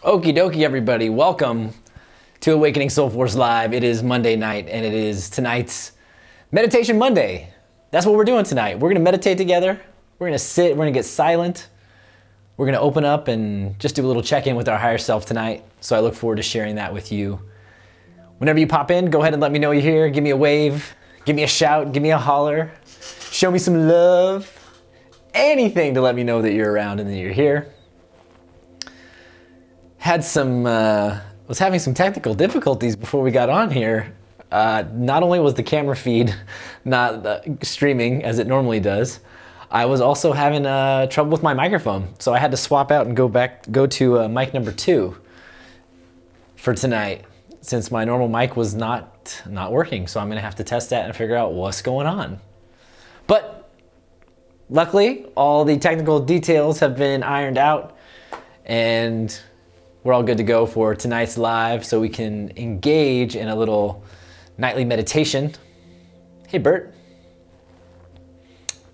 Okie dokie, everybody. Welcome to Awakening Soul Force Live. It is Monday night, and it is tonight's Meditation Monday. That's what we're doing tonight. We're going to meditate together. We're going to sit. We're going to get silent. We're going to open up and just do a little check-in with our higher self tonight. So I look forward to sharing that with you. Whenever you pop in, go ahead and let me know you're here. Give me a wave. Give me a shout. Give me a holler. Show me some love. Anything to let me know that you're around and that you're here. Was having some technical difficulties before we got on here. Not only was the camera feed not streaming as it normally does, I was also having trouble with my microphone. So I had to swap out and go to mic number 2 for tonight, since my normal mic was not working. So I'm gonna have to test that and figure out what's going on. But luckily, all the technical details have been ironed out, and we're all good to go for tonight's live, so we can engage in a little nightly meditation. Hey, Bert.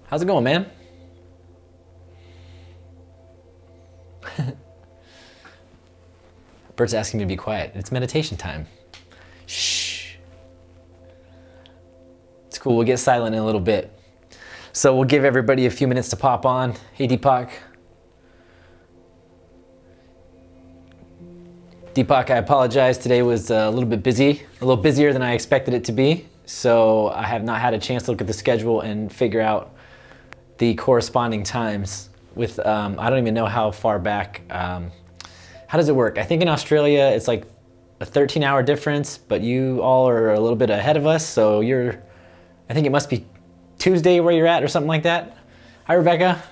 How's it going, man? Bert's asking me to be quiet. It's meditation time. Shh. It's cool. We'll get silent in a little bit. So we'll give everybody a few minutes to pop on. Hey, Deepak. Deepak, I apologize. Today was a little bit busy, a little busier than I expected it to be. So I have not had a chance to look at the schedule and figure out the corresponding times with, I don't even know how far back. How does it work? I think in Australia, it's like a 13-hour difference, but you all are a little bit ahead of us. So I think it must be Tuesday where you're at or something like that. Hi, Rebecca.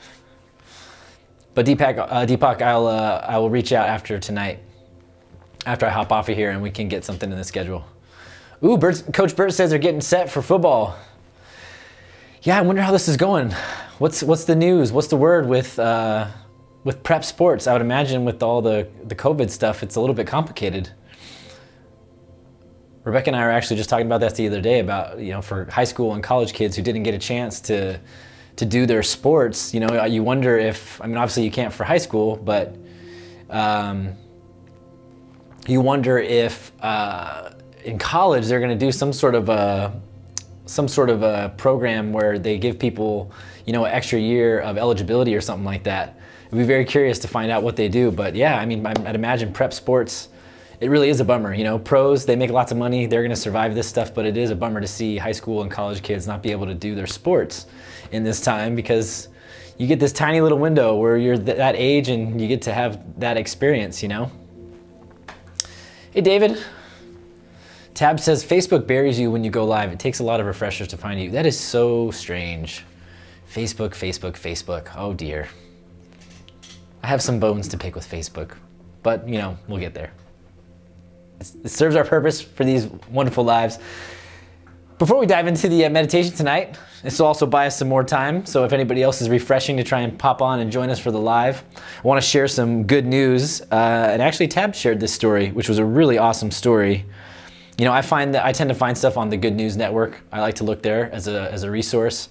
But Deepak, I will reach out after tonight, after I hop off of here, and we can get something in the schedule. Ooh, Coach Bert says they're getting set for football. Yeah, I wonder how this is going. What's the news? What's the word with prep sports? I would imagine with all the COVID stuff, it's a little bit complicated. Rebecca and I were actually just talking about that the other day about, for high school and college kids who didn't get a chance to do their sports. You wonder if, obviously you can't for high school, but you wonder if in college they're going to do some sort of a program where they give people, an extra year of eligibility or something like that. I'd be very curious to find out what they do. But yeah, I'd imagine prep sports, it really is a bummer. Pros, they make lots of money, they're going to survive this stuff, but it is a bummer to see high school and college kids not be able to do their sports in this time, because you get this tiny little window where you're that age and you get to have that experience, Hey, David. Tab says, Facebook buries you when you go live. It takes a lot of refreshers to find you. That is so strange. Facebook. Oh, dear. I have some bones to pick with Facebook, but, we'll get there. It serves our purpose for these wonderful lives. Before we dive into the meditation tonight, this will also buy us some more time. So if anybody else is refreshing to try and pop on and join us for the live, I want to share some good news. And actually Tab shared this story, which was a really awesome story. I find that I tend to find stuff on the Good News Network. I like to look there as a resource.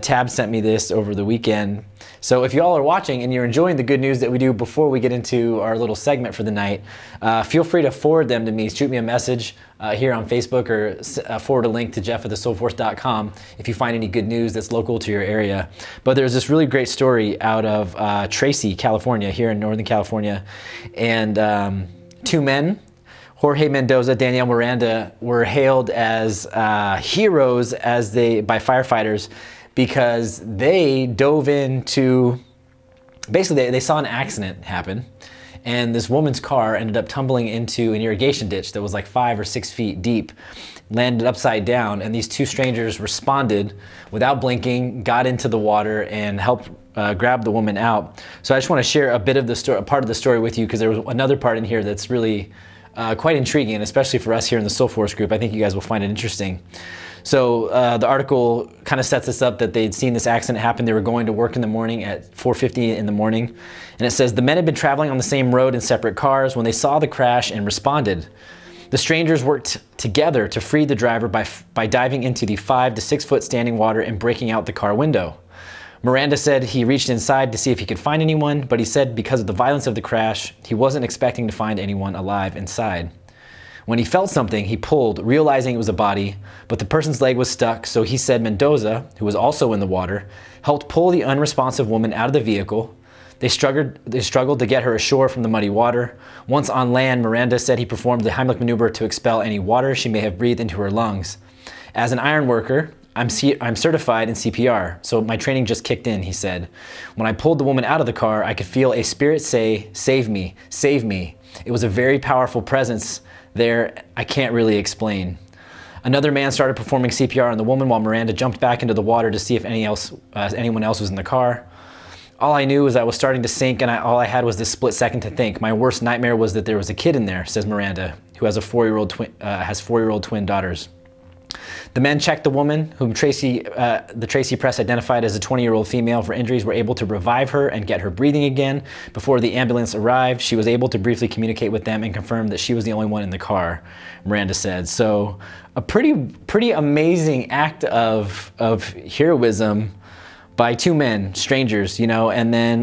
Tab sent me this over the weekend. So if you all are watching and you're enjoying the good news that we do before we get into our little segment for the night, feel free to forward them to me. Shoot me a message here on Facebook, or forward a link to jeff@thesoulforce.com if you find any good news that's local to your area. But there's this really great story out of Tracy, California, here in Northern California. And 2 men, Jorge Mendoza, Danielle Miranda, were hailed as heroes by firefighters because they dove into, basically they saw an accident happen, and this woman's car ended up tumbling into an irrigation ditch that was like 5 or 6 feet deep, landed upside down, and these 2 strangers responded without blinking, got into the water, and helped grab the woman out. So I just want to share a bit of the story, a part of the story with you, because there was another part in here that's really quite intriguing, and especially for us here in the Soul Force group, I think you guys will find it interesting. So the article kind of sets this up that they'd seen this accident happen. They were going to work in the morning at 4:50 in the morning. And it says, the men had been traveling on the same road in separate cars when they saw the crash and responded. The strangers worked together to free the driver by diving into the 5 to 6 foot standing water and breaking out the car window. Miranda said he reached inside to see if he could find anyone, but he said because of the violence of the crash, he wasn't expecting to find anyone alive inside. When he felt something, he pulled, realizing it was a body, but the person's leg was stuck, so he said Mendoza, who was also in the water, helped pull the unresponsive woman out of the vehicle. They struggled to get her ashore from the muddy water. Once on land, Miranda said he performed the Heimlich maneuver to expel any water she may have breathed into her lungs. As an iron worker, I'm certified in CPR, so my training just kicked in, he said. When I pulled the woman out of the car, I could feel a spirit say, "Save me, save me." It was a very powerful presence there I can't really explain. Another man started performing CPR on the woman while Miranda jumped back into the water to see if anyone else was in the car. All I knew was I was starting to sink, and all I had was this split second to think. My worst nightmare was that there was a kid in there, says Miranda, who has has 4-year-old twin daughters. The men checked the woman, whom the Tracy press identified as a 20-year-old female for injuries, were able to revive her and get her breathing again. Before the ambulance arrived, she was able to briefly communicate with them and confirm that she was the only one in the car, Miranda said. So a pretty amazing act of heroism by two men, strangers, you know. And then,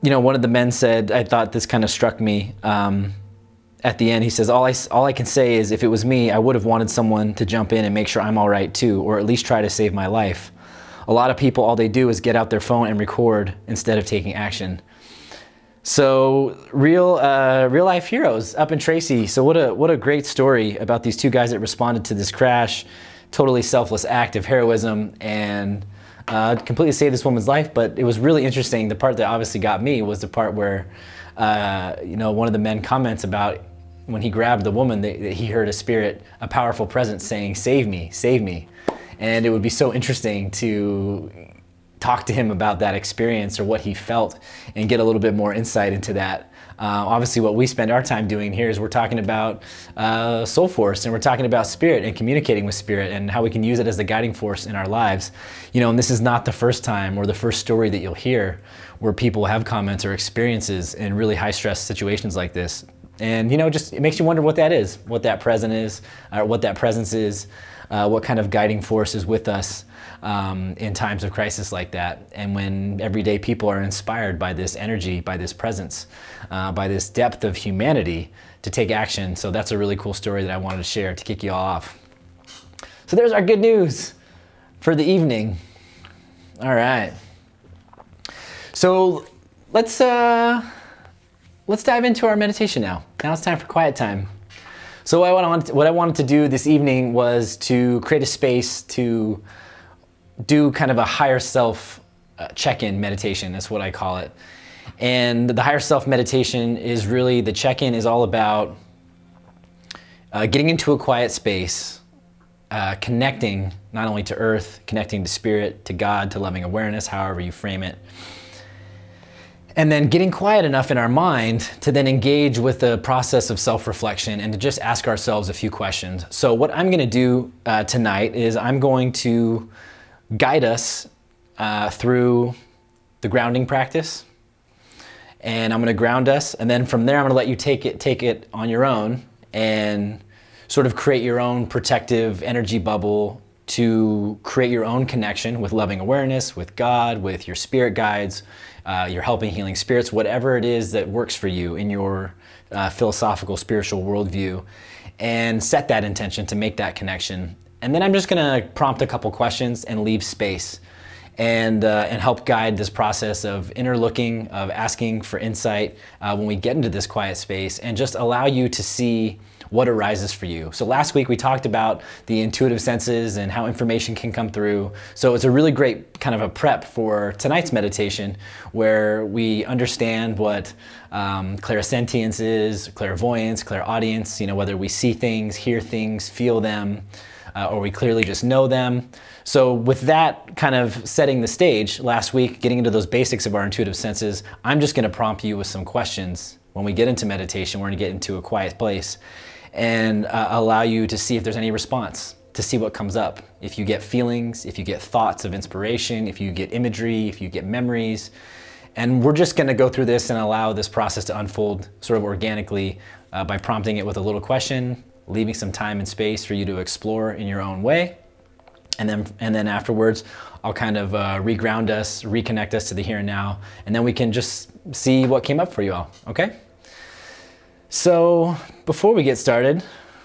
you know, one of the men said, I thought this kind of struck me, at the end, he says, all I can say is if it was me, I would have wanted someone to jump in and make sure I'm all right too, or at least try to save my life. A lot of people, all they do is get out their phone and record instead of taking action. So real life heroes up in Tracy. So what a great story about these two guys that responded to this crash. Totally selfless act of heroism, and completely saved this woman's life. But it was really interesting. The part that obviously got me was the part where you know, one of the men comments about when he grabbed the woman that he heard a spirit, a powerful presence saying, "Save me, save me." And it would be so interesting to talk to him about that experience or what he felt and get a little bit more insight into that. Obviously what we spend our time doing here is we're talking about soul force, and we're talking about spirit and communicating with spirit and how we can use it as the guiding force in our lives. You know, and this is not the first time or the first story that you'll hear where people have comments or experiences in really high stress situations like this. And, you know, just it makes you wonder what that is, what that presence is, what kind of guiding force is with us in times of crisis like that. And when everyday people are inspired by this energy, by this presence, by this depth of humanity to take action. So that's a really cool story that I wanted to share to kick you all off. So there's our good news for the evening. All right. So let's dive into our meditation now. Now it's time for quiet time. So what I wanted to do this evening was to create a space to do kind of a higher self check-in meditation. That's what I call it. And the higher self meditation is really, the check-in is all about getting into a quiet space, connecting not only to earth, connecting to spirit, to God, to loving awareness, however you frame it. And then getting quiet enough in our mind to then engage with the process of self-reflection and to just ask ourselves a few questions. So what I'm going to do tonight is I'm going to guide us through the grounding practice. And I'm going to ground us. And then from there, I'm going to let you take it on your own and sort of create your own protective energy bubble to create your own connection with loving awareness, with God, with your spirit guides, your helping healing spirits, whatever it is that works for you in your philosophical spiritual worldview, and set that intention to make that connection. And then I'm just gonna prompt a couple questions and leave space and help guide this process of inner looking, of asking for insight when we get into this quiet space, and just allow you to see what arises for you. So last week we talked about the intuitive senses and how information can come through. So it's a really great kind of a prep for tonight's meditation, where we understand what clairsentience is, clairvoyance, clairaudience, you know, whether we see things, hear things, feel them, or we clearly just know them. So with that kind of setting the stage last week, getting into those basics of our intuitive senses, I'm just gonna prompt you with some questions. When we get into meditation, we're gonna get into a quiet place and allow you to see if there's any response, to see what comes up. If you get feelings, if you get thoughts of inspiration, if you get imagery, if you get memories. And we're just gonna go through this and allow this process to unfold sort of organically by prompting it with a little question, leaving some time and space for you to explore in your own way. And then afterwards, I'll kind of reground us, reconnect us to the here and now, and then we can just see what came up for you all, okay? So before we get started,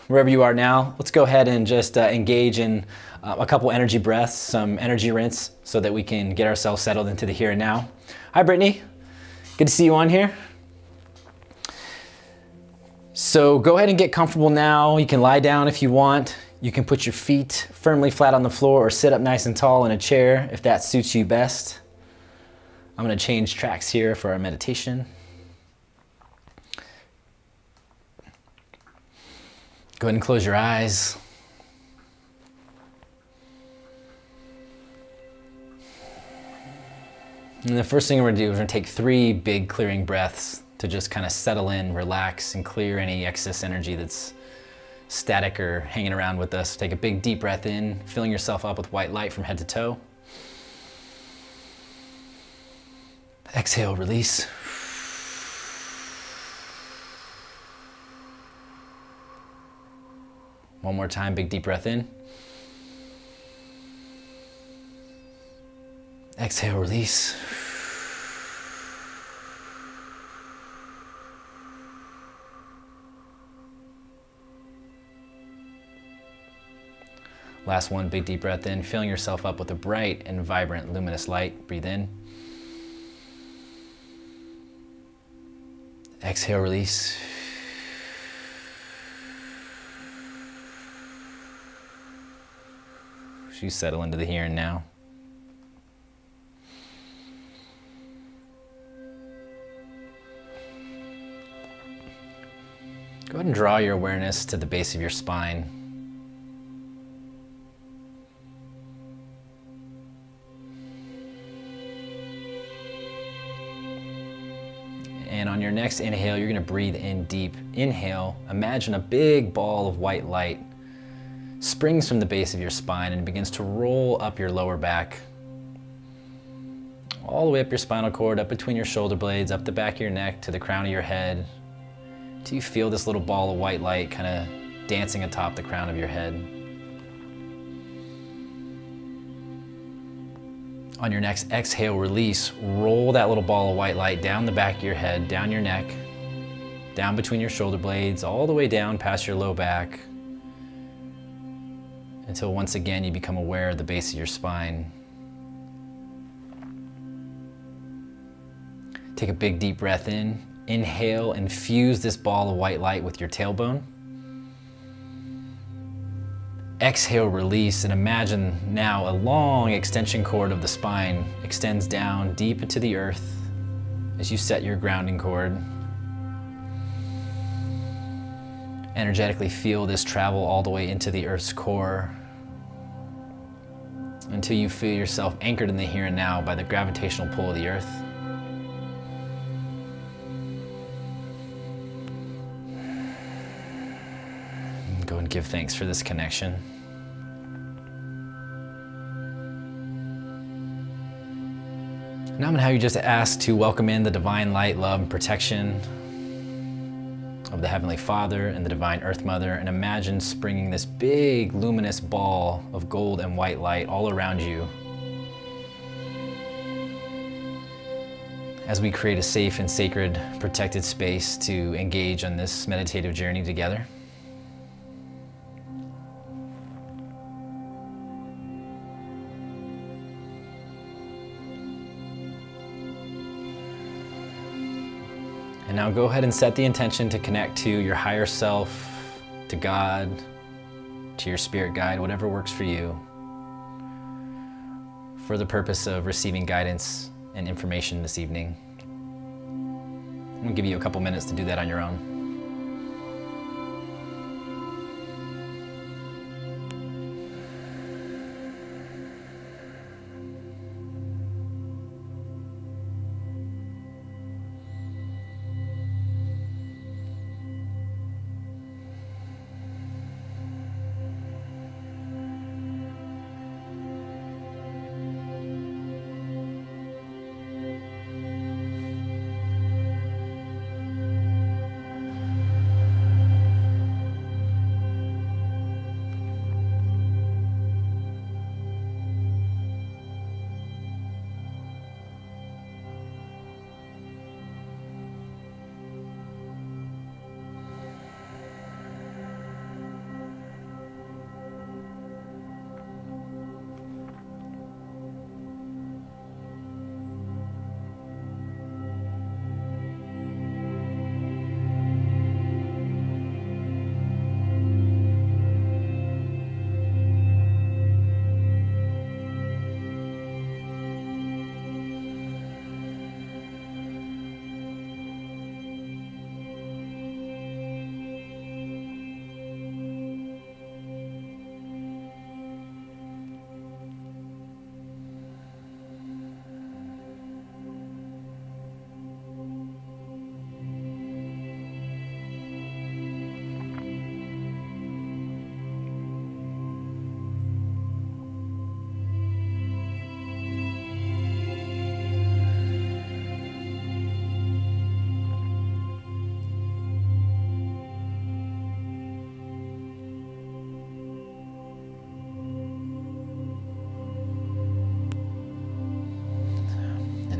wherever you are now, let's go ahead and just engage in a couple energy breaths, some energy rinse, so that we can get ourselves settled into the here and now. Hi, Brittany. Good to see you on here. So go ahead and get comfortable now. You can lie down if you want. You can put your feet firmly flat on the floor or sit up nice and tall in a chair if that suits you best. I'm going to change tracks here for our meditation. Go ahead and close your eyes. And the first thing we're going to do is we're going to take 3 big clearing breaths to just kind of settle in, relax, and clear any excess energy that's static or hanging around with us. Take a big deep breath in, filling yourself up with white light from head to toe. Exhale, release. One more time, big deep breath in. Exhale, release. Last one, big deep breath in, filling yourself up with a bright and vibrant luminous light. Breathe in. Exhale, release. You settle into the here and now. Go ahead and draw your awareness to the base of your spine. And on your next inhale, you're going to breathe in deep. Inhale, imagine a big ball of white light springs from the base of your spine and begins to roll up your lower back, all the way up your spinal cord, up between your shoulder blades, up the back of your neck to the crown of your head, till you feel this little ball of white light kind of dancing atop the crown of your head. On your next exhale, release, roll that little ball of white light down the back of your head, down your neck, down between your shoulder blades, all the way down past your low back, until once again you become aware of the base of your spine. Take a big deep breath in. Inhale, infuse this ball of white light with your tailbone. Exhale, release, and imagine now a long extension cord of the spine extends down deep into the earth as you set your grounding cord. Energetically feel this travel all the way into the earth's core until you feel yourself anchored in the here and now by the gravitational pull of the earth. Go and give thanks for this connection. Now I'm going to have you just ask to welcome in the divine light, love, and protection of the Heavenly Father and the Divine Earth Mother, and imagine springing this big luminous ball of gold and white light all around you as we create a safe and sacred, protected space to engage on this meditative journey together. And now go ahead and set the intention to connect to your higher self, to God, to your spirit guide, whatever works for you, for the purpose of receiving guidance and information this evening. I'm going to give you a couple minutes to do that on your own.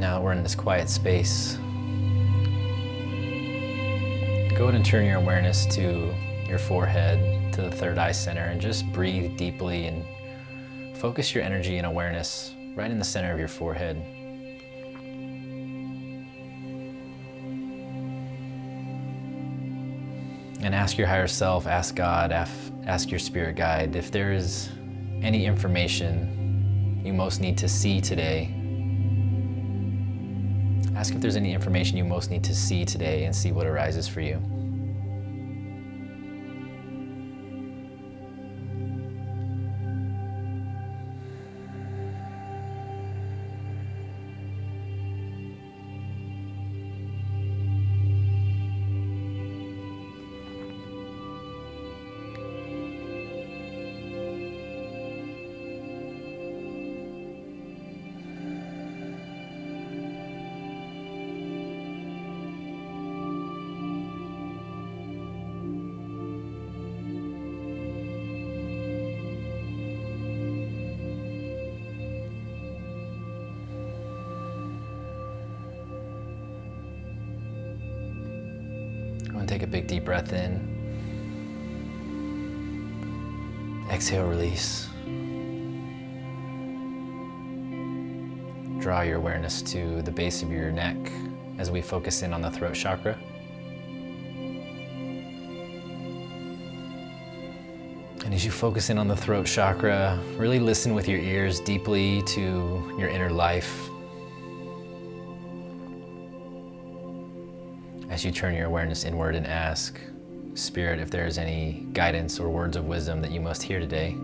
Now that we're in this quiet space, go ahead and turn your awareness to your forehead, to the third eye center, and just breathe deeply and focus your energy and awareness right in the center of your forehead. And ask your higher self, ask God, ask your spirit guide if there is any information you most need to see today. Ask if there's any information you most need to see today and see what arises for you. Go and take a big deep breath in. Exhale, release. Draw your awareness to the base of your neck as we focus in on the throat chakra. And as you focus in on the throat chakra, really listen with your ears deeply to your inner life. As you turn your awareness inward and ask Spirit if there is any guidance or words of wisdom that you must hear today.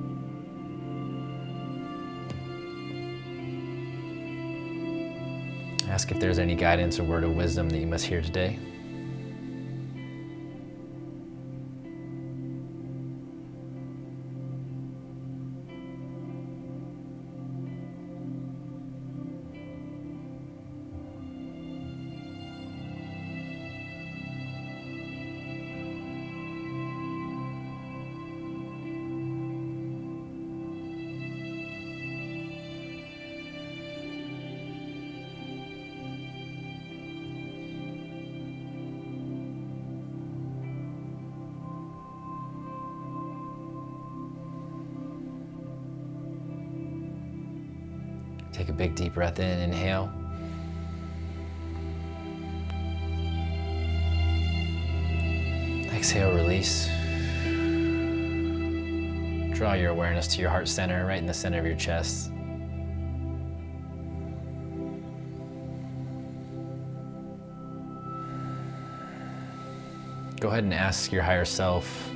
Ask if there's any guidance or word of wisdom that you must hear today. Take a big deep breath in, inhale. Exhale, release. Draw your awareness to your heart center, right in the center of your chest. Go ahead and ask your higher self,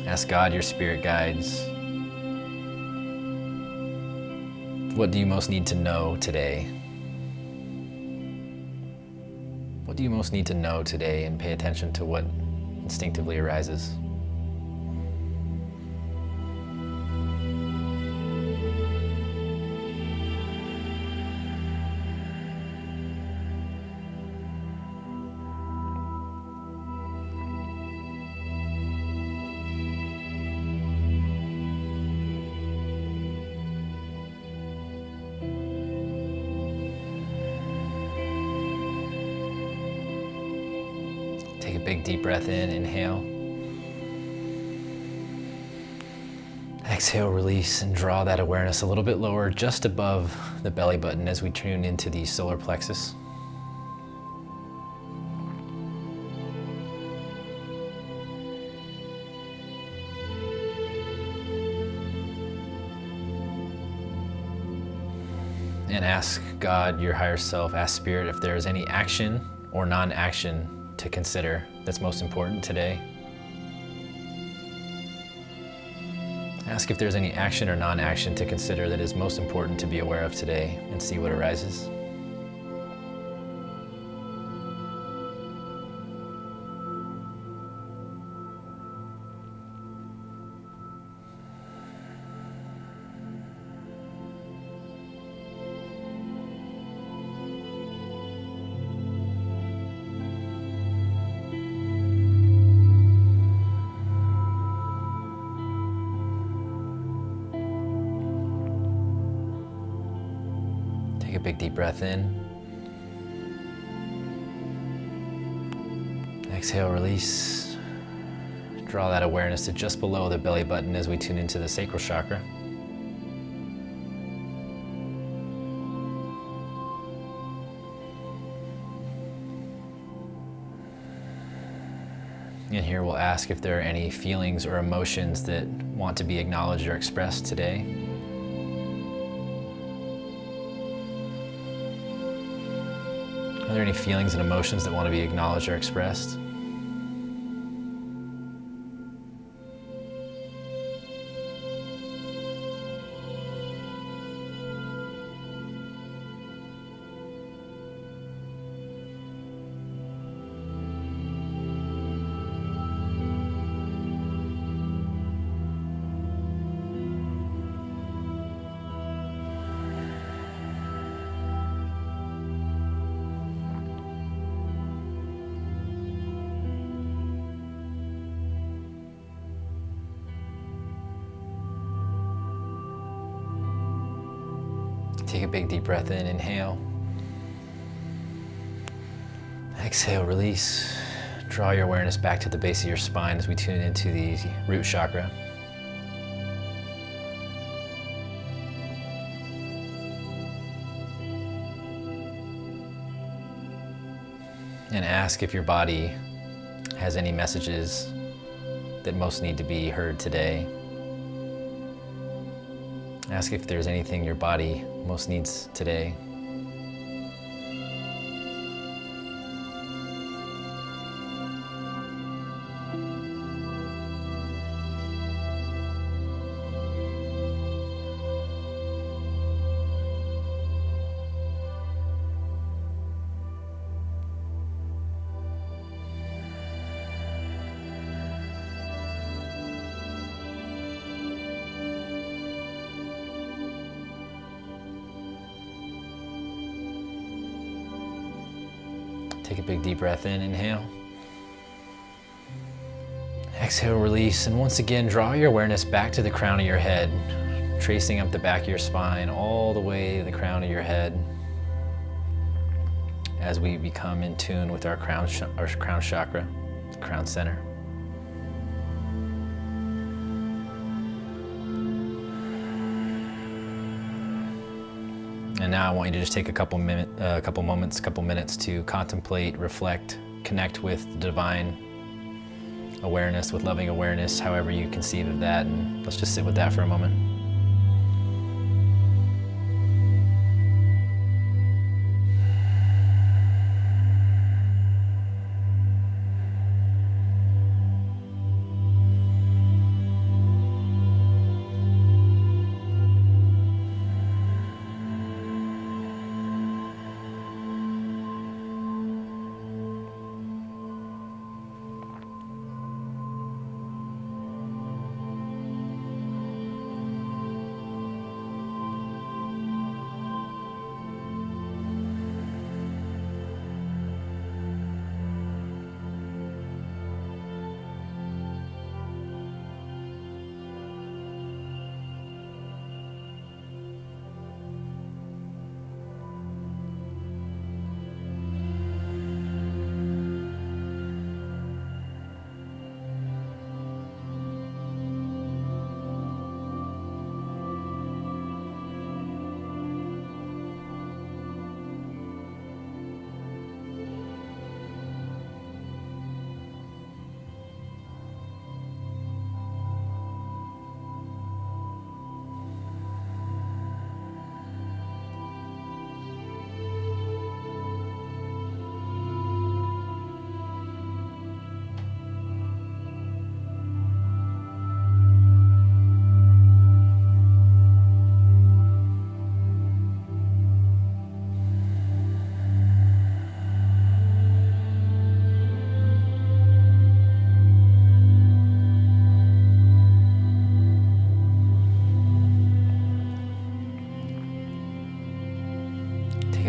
ask God, your spirit guides, what do you most need to know today? What do you most need to know today, and pay attention to what instinctively arises. Take a big deep breath in, inhale. Exhale, release, and draw that awareness a little bit lower, just above the belly button as we tune into the solar plexus. And ask God, your higher self, ask Spirit if there is any action or non-action to consider that's most important today. Ask if there's any action or non-action to consider that is most important to be aware of today, and see what arises. Take a big deep breath in. Exhale, release. Draw that awareness to just below the belly button as we tune into the sacral chakra. And here we'll ask if there are any feelings or emotions that want to be acknowledged or expressed today. Are there any feelings and emotions that want to be acknowledged or expressed? Take a big deep breath in, inhale. Exhale, release. Draw your awareness back to the base of your spine as we tune into the root chakra. And ask if your body has any messages that most need to be heard today. Ask if there's anything your body most needs today. Take a big deep breath in, inhale. Exhale, release, and once again, draw your awareness back to the crown of your head, tracing up the back of your spine all the way to the crown of your head as we become in tune with our crown chakra, crown center. And now I want you to just take a couple minutes to contemplate, reflect, connect with the divine awareness, with loving awareness, however you conceive of that, and let's just sit with that for a moment.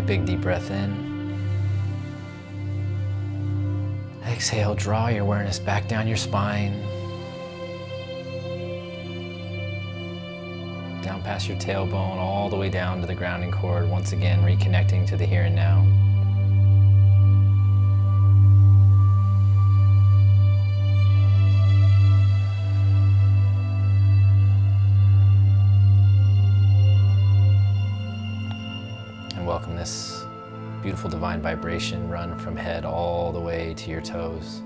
Big deep breath in. Exhale, draw your awareness back down your spine, down past your tailbone, all the way down to the grounding cord, once again reconnecting to the here and now. beautiful divine vibration run from head all the way to your toes.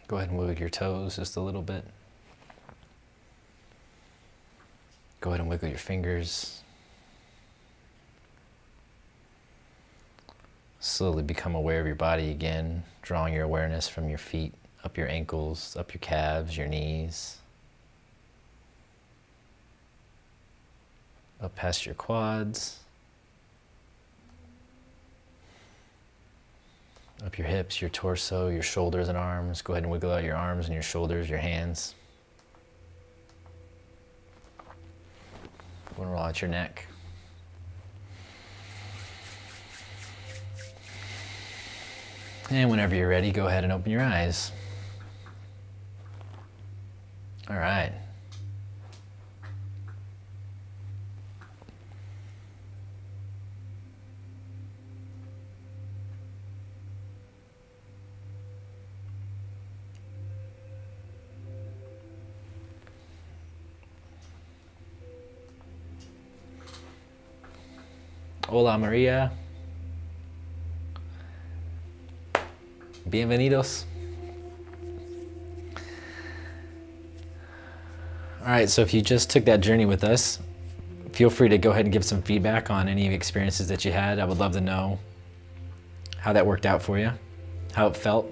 Go ahead and wiggle your toes just a little bit. Go ahead and wiggle your fingers. Slowly become aware of your body again, drawing your awareness from your feet, up your ankles, up your calves, your knees, up past your quads, up your hips, your torso, your shoulders and arms. Go ahead and wiggle out your arms and your shoulders, your hands. Go and roll out your neck. And whenever you're ready, go ahead and open your eyes. All right. Hola Maria. Bienvenidos. All right, so if you just took that journey with us, feel free to go ahead and give some feedback on any experiences that you had. I would love to know how that worked out for you, how it felt.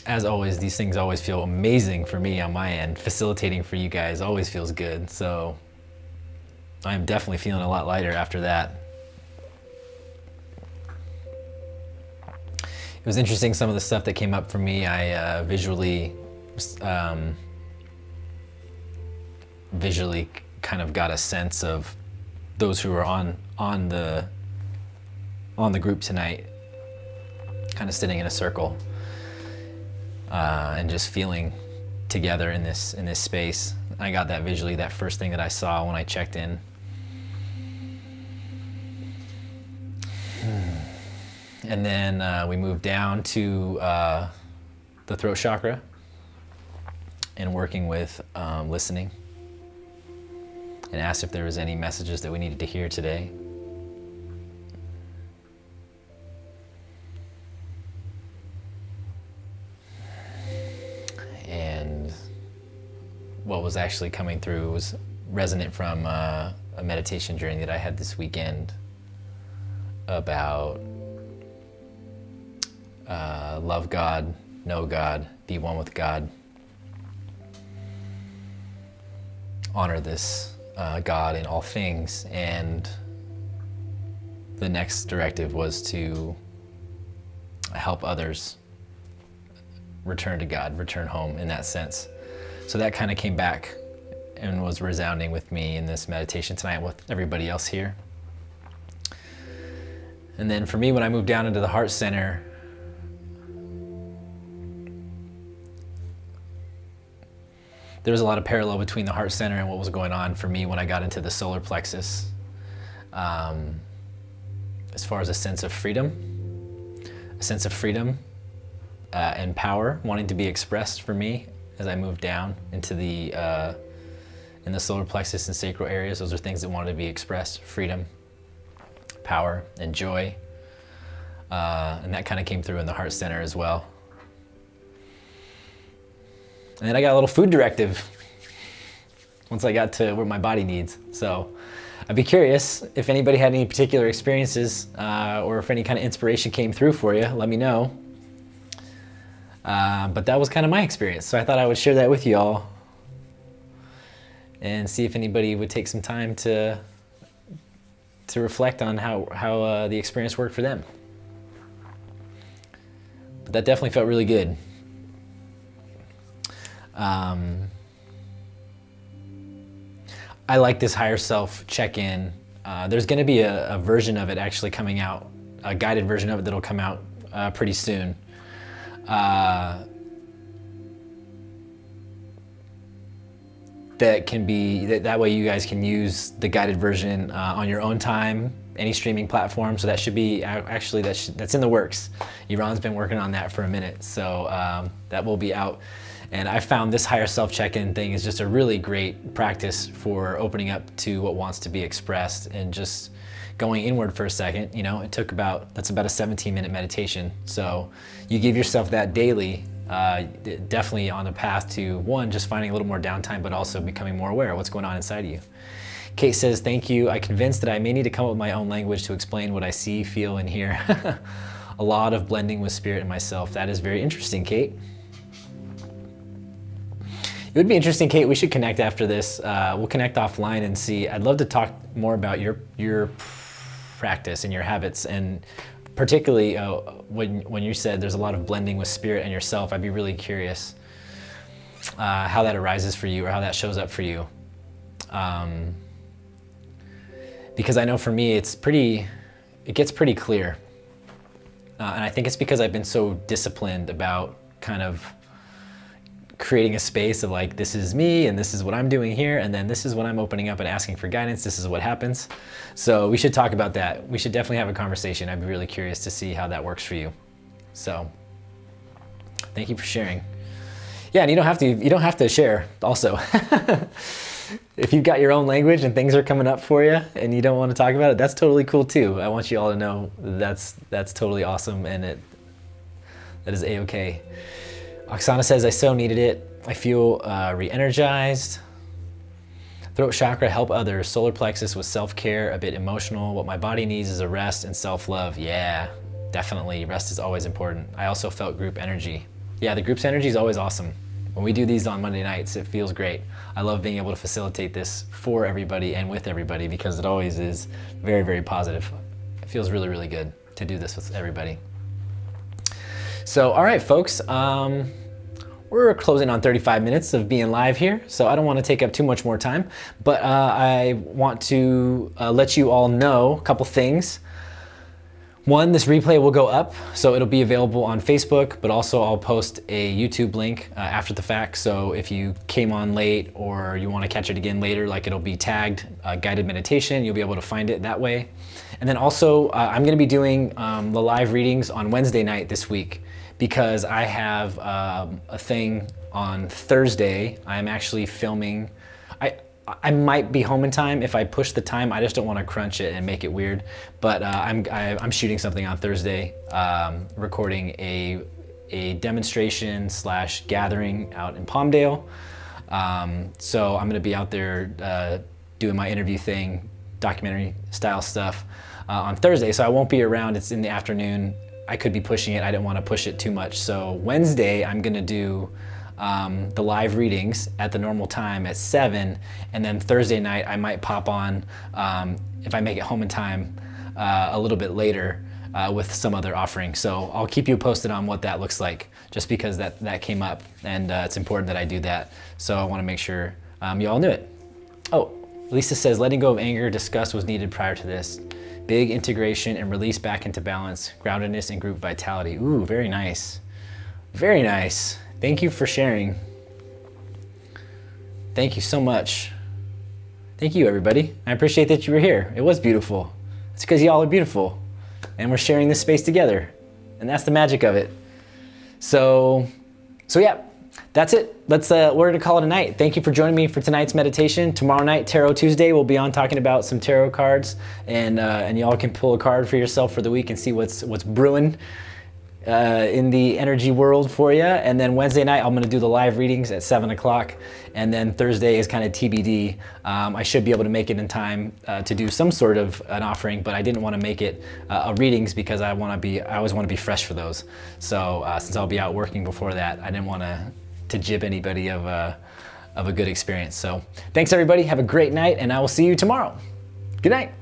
As always, these things always feel amazing for me on my end. Facilitating for you guys always feels good. So I'm definitely feeling a lot lighter after that. It was interesting, some of the stuff that came up for me. I visually kind of got a sense of those who were on the group tonight, kind of sitting in a circle and just feeling together in this space. I got that visually, that first thing that I saw when I checked in. And then we moved down to the throat chakra and working with listening, and asked if there was any messages that we needed to hear today. And what was actually coming through was resonant from a meditation journey that I had this weekend about love God, know God, be one with God. Honor this God in all things. And the next directive was to help others return to God, return home in that sense. So that kind of came back and was resounding with me in this meditation tonight with everybody else here. And then for me, when I moved down into the heart center, there was a lot of parallel between the heart center and what was going on for me when I got into the solar plexus. As far as a sense of freedom and power wanting to be expressed for me as I moved down into the in the solar plexus and sacral areas. Those are things that wanted to be expressed: freedom, power, and joy. And that kind of came through in the heart center as well. And then I got a little food directive once I got to where my body needs. So I'd be curious if anybody had any particular experiences or if any kind of inspiration came through for you, let me know. But that was kind of my experience. So I thought I would share that with you all and see if anybody would take some time to reflect on how the experience worked for them. But that definitely felt really good. I like this higher self check-in. There's going to be a version of it actually coming out, a guided version of it that'll come out pretty soon. That can be, that way you guys can use the guided version on your own time, any streaming platform. So that should be, actually that's in the works. Iran's been working on that for a minute. So that will be out. And I found this higher self check-in thing is just a really great practice for opening up to what wants to be expressed and just going inward for a second. You know, that's about a 17-minute meditation. So you give yourself that daily, definitely on a path to, one, just finding a little more downtime, but also becoming more aware of what's going on inside of you. Kate says, thank you. I'm convinced that I may need to come up with my own language to explain what I see, feel, and hear. A lot of blending with spirit and myself. That is very interesting, Kate. It would be interesting, Kate, we should connect after this. We'll connect offline and see. I'd love to talk more about your practice and your habits, and particularly when you said there's a lot of blending with spirit and yourself. I'd be really curious how that arises for you or how that shows up for you. Because I know for me, it gets pretty clear. And I think it's because I've been so disciplined about kind of creating a space of like, this is me and this is what I'm doing here, and then this is when I'm opening up and asking for guidance, this is what happens. So we should talk about that. We should definitely have a conversation. I'd be really curious to see how that works for you. So thank you for sharing. Yeah, and you don't have to share also. If you've got your own language and things are coming up for you and you don't want to talk about it, that's totally cool too. I want you all to know that's totally awesome, and that is a-okay. Oksana says, I so needed it. I feel re-energized. Throat chakra, help others. Solar plexus with self-care, a bit emotional. What my body needs is a rest and self-love. Yeah, definitely. Rest is always important. I also felt group energy. Yeah, the group's energy is always awesome. When we do these on Monday nights, it feels great. I love being able to facilitate this for everybody and with everybody because it always is very, very positive. It feels really, really good to do this with everybody. So, all right, folks, we're closing on 35 minutes of being live here, so I don't want to take up too much more time, but I want to let you all know a couple things. One, this replay will go up, so it'll be available on Facebook, but also I'll post a YouTube link after the fact, so if you came on late or you want to catch it again later, like it'll be tagged guided meditation, you'll be able to find it that way. And then also, I'm going to be doing the live readings on Wednesday night this week, because I have a thing on Thursday. I'm actually filming. I might be home in time if I push the time. I just don't want to crunch it and make it weird. But I'm shooting something on Thursday, recording a demonstration / gathering out in Palmdale. So I'm going to be out there doing my interview thing, documentary style stuff on Thursday. So I won't be around. It's in the afternoon. I could be pushing it. I didn't want to push it too much. So Wednesday, I'm going to do the live readings at the normal time at 7, and then Thursday night I might pop on, if I make it home in time, a little bit later with some other offering. So I'll keep you posted on what that looks like, just because that came up, and it's important that I do that. So I want to make sure you all knew it. Oh, Lisa says, letting go of anger, disgust was needed prior to this. Big integration and release back into balance, groundedness and group vitality. Ooh, very nice. Very nice. Thank you for sharing. Thank you so much. Thank you, everybody. I appreciate that you were here. It was beautiful. It's because y'all are beautiful, and we're sharing this space together, and that's the magic of it. So yeah, that's it. We're gonna call it a night. Thank you for joining me for tonight's meditation. Tomorrow night, Tarot Tuesday, we'll be on talking about some tarot cards, and y'all can pull a card for yourself for the week and see what's brewing in the energy world for you. And then Wednesday night, I'm gonna do the live readings at 7 o'clock. And then Thursday is kind of TBD. I should be able to make it in time to do some sort of an offering, but I didn't want to make it a readings because I always want to be fresh for those. So since I'll be out working before that, I didn't want to jib anybody of a good experience. So thanks everybody, have a great night, and I will see you tomorrow. Good night.